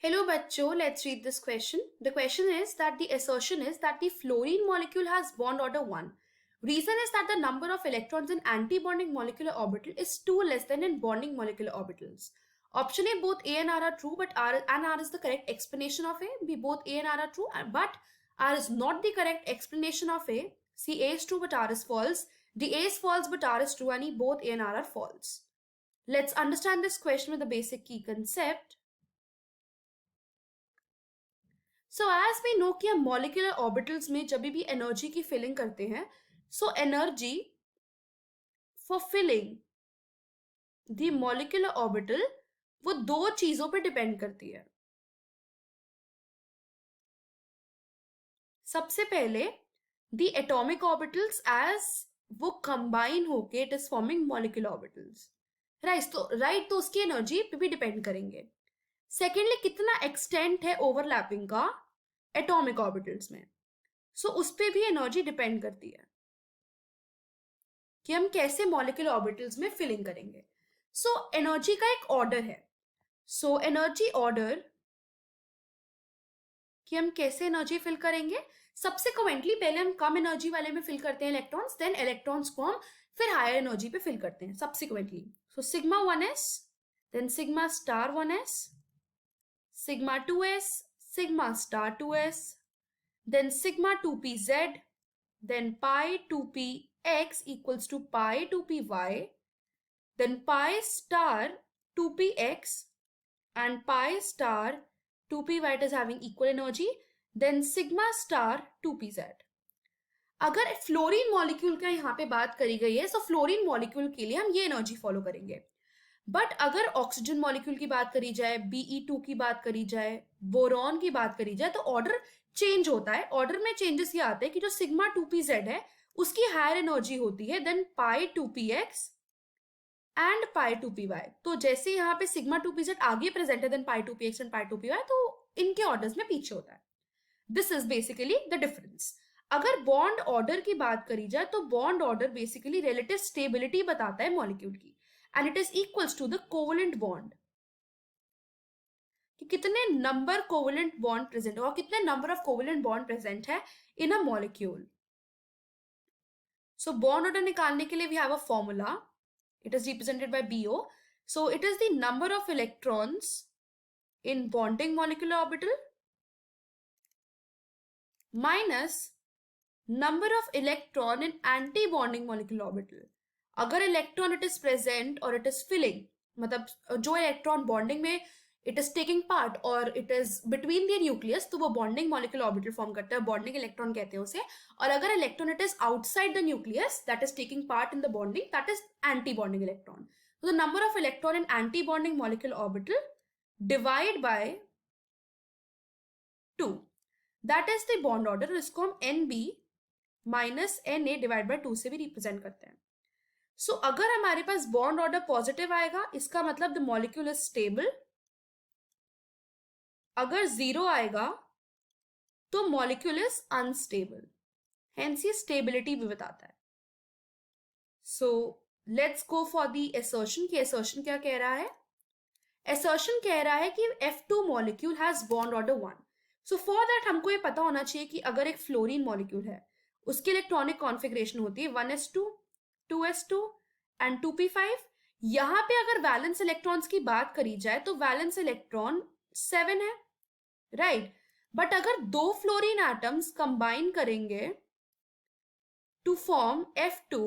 Hello bachcho, let's read this question. The question is that the assertion is that the fluorine molecule has bond order 1. Reason is that the number of electrons in anti-bonding molecular orbital is 2 less than in bonding molecular orbitals. Option A, both A and R are true, but R and R is the correct explanation of A. B, both A and R are true, but R is not the correct explanation of A. C, A is true, but R is false. D, A is false, but R is true, and E, both A and R are false. Let's understand this question with a basic key concept. So as we know कि हम molecular orbitals में जब भी energy की filling करते हैं so energy for filling the molecular orbital वो दो चीजों पे डिपेंड करती है. सबसे पहले द एटॉमिक ऑर्बिटल्स एज वो कंबाइन होके it is forming molecular orbitals. Right, तो उसकी एनर्जी पे भी डिपेंड करेंगे. सेकेंडली, कितना एक्सटेंट है ओवरलैपिंग का एटॉमिक ऑर्बिटल्स में, सो उस पर भी एनर्जी डिपेंड करती है कि हम कैसे मॉलिक्यूलर ऑर्बिटल्स में फिलिंग करेंगे. सो एनर्जी का एक ऑर्डर है. सो एनर्जी ऑर्डर कि हम कैसे एनर्जी फिल करेंगे. सब्सिक्वेंटली पहले हम कम एनर्जी वाले में फिल करते हैं इलेक्ट्रॉन्स, देन इलेक्ट्रॉन्स को हम फिर हायर एनर्जी पे फिल करते हैं subsequently. So sigma 1s, then sigma star 1s, sigma 2s, sigma star 2s, then sigma 2pz, then pi 2px equals to pi 2py, then pi star 2px and pi star 2py it is having equal energy, then sigma star 2pz. अगर fluorine molecule का यहाँ पे बात करी गई है तो fluorine molecule के लिए हम ये एनर्जी फॉलो करेंगे. बट अगर ऑक्सीजन मॉलिक्यूल की बात करी जाए, Be2 की बात करी जाए, बोरॉन की बात करी जाए, तो ऑर्डर चेंज होता है. ऑर्डर में चेंजेस ये आते हैं कि जो सिग्मा 2pz है उसकी हायर एनर्जी होती है then pi 2px and pi 2py. तो जैसे यहाँ पे सिग्मा 2pz आगे प्रेजेंट है then pi 2px and pi 2py, तो इनके ऑर्डर्स में पीछे होता है. This is basically the difference. अगर बॉन्ड ऑर्डर की बात करी जाए तो bond order basically relative stability बताता है मॉलिक्यूल की, and it is equals to the covalent bond. कि कितने नंबर कोवेलेंट बॉन्ड प्रेजेंट है और कितने number of covalent bond present है in a molecule. So bond order निकालने के लिए we have a formula. It is represented by BO. So it is the number of electrons in bonding molecular orbital minus number of electron in anti bonding molecular orbital. अगर electron it is present और it is filling, मतलब जो electron bonding में it is taking part और it is between the nucleus, तो वो bonding molecular orbital form करता है, बॉन्डिंग इलेक्ट्रॉन कहते हैं उसे. और अगर electron it is outside the nucleus that is taking part in the bonding, that is anti bonding electron. तो the number of electron in anti bonding molecular orbital divide by 2, that is the bond order. इसको हम NB minus NA divide by 2 से भी represent करते हैं. सो अगर हमारे पास bond order positive आएगा इसका मतलब द मॉलिक्यूल इज स्टेबल. अगर 0 आएगा तो मॉलिक्यूल इज अनस्टेबल. हेंस ये स्टेबिलिटी भी बताता है. So let's go for the assertion कि असर्शन क्या कह रहा है. असर्शन कह रहा है कि F2 molecule has bond order 1. So for that हमको ये पता होना चाहिए कि अगर एक फ्लोरीन मॉलिक्यूल है उसकी इलेक्ट्रॉनिक कॉन्फ़िगरेशन होती है 1s2, 2s2 एंड 2p5. यहां पे अगर वैलेंस इलेक्ट्रॉन्स की बात करी जाए तो वैलेंस इलेक्ट्रॉन 7 है, राइट. बट अगर दो फ्लोरीन एटम्स कंबाइन करेंगे टू फॉर्म F2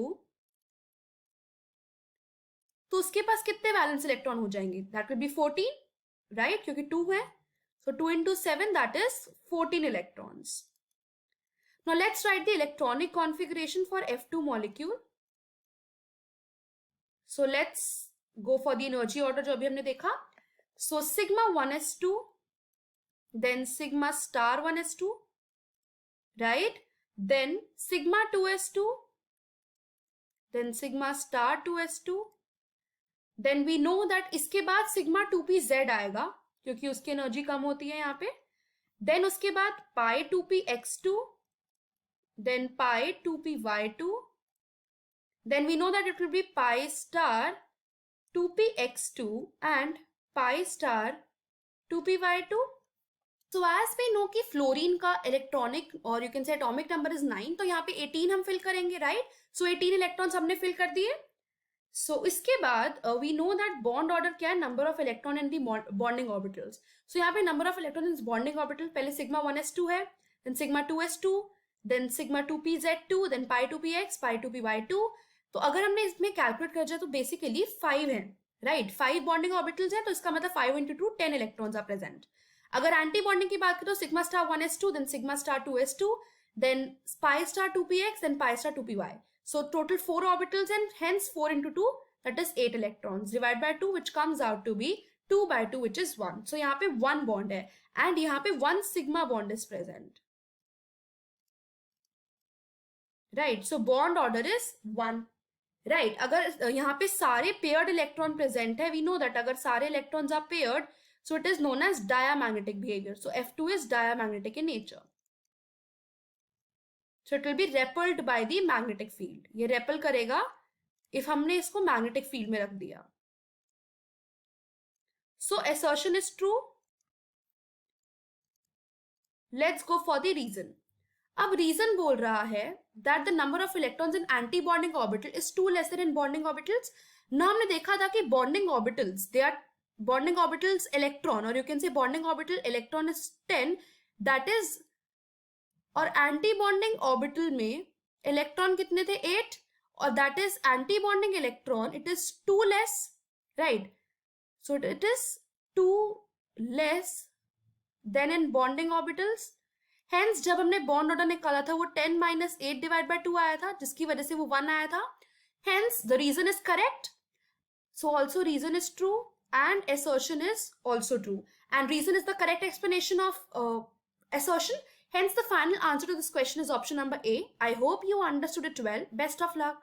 तो उसके पास कितने वैलेंस इलेक्ट्रॉन हो जाएंगे. दैट विल बी 14, राइट, क्योंकि 2 है. सो 2 into 7 that is 14 electrons. Now let's write the electronic configuration for F2 molecule. So let's go for the energy order जो अभी हमने देखा. So sigma 1s2, then sigma star 1s2, right? Then sigma 2s2, then sigma star 2s2. Then we know that इसके बाद sigma 2pz आएगा क्योंकि उसकी energy कम होती है यहाँ पे. देन उसके बाद pi 2px2, then pi 2py2, then we know that it will be pi star 2px2 and pi star 2p/2. So as we know कि फ्लोरीन का इलेक्ट्रॉनिक और you can say atomic number is 9, तो यहाँ पे 18 हम fill करेंगे, right? So 18 electrons हमने fill कर दिए. सो इसके बाद we know that bond order क्या है, number of electron in the bonding orbitals. So यहाँ पे number of electron in bonding orbital पहले सिग्मा 1s2 है, then sigma 2s2, then sigma 2pz2, then pi 2px, पाई 2py2. तो अगर हमने इसमें कैलकुलेट कर जाए तो बेसिकली 5 है, राइट? 5 बॉन्डिंग ऑर्बिटल्स है, तो इसका मतलब 5 into 2 10 इलेक्ट्रॉन्स आर प्रेजेंट. अगर एंटी बॉन्डिंग की बात करें तो sigma star 1s2, then sigma star 2s2, then pi star 2px, then pi star 2py. So total 4 orbitals and hence 4 into 2, that is 8 electrons. Divide by 2, which comes out to be 2/2, which is 1. So यहाँ पे 1 bond है and यहाँ पे 1 sigma bond is present. Right? So bond order is 1. Right? अगर यहाँ पे सारे paired electron present है, we know that अगर सारे electrons are paired, so it is known as diamagnetic behavior. So F2 is diamagnetic in nature. So it will be repelled by the magnetic field. ये repel करेगा if हमने इसको magnetic field में रख दिया. So assertion is true. Let's go for the reason. अब reason बोल रहा है that the number of electrons in anti-bonding orbital is 2 lesser in bonding orbitals. ना हमने देखा था कि bonding orbitals, they are bonding orbitals electron, or you can say bonding orbital electron is 10, that is, और anti bonding orbital में electron कितने थे? 8, और that is anti bonding electron, it is 2 less, right? So it is 2 less then in bonding orbitals. Hence जब हमने bond order निकाला था वो 10 - 8 डिवाइड बाय 2 आया था, जिसकी वजह से वो 1 आया था. Hence the reason is correct. So also reason is true and assertion is also true, and reason is the correct explanation of assertion. Hence the final answer to this question is option number A. I hope you understood it well. Best of luck.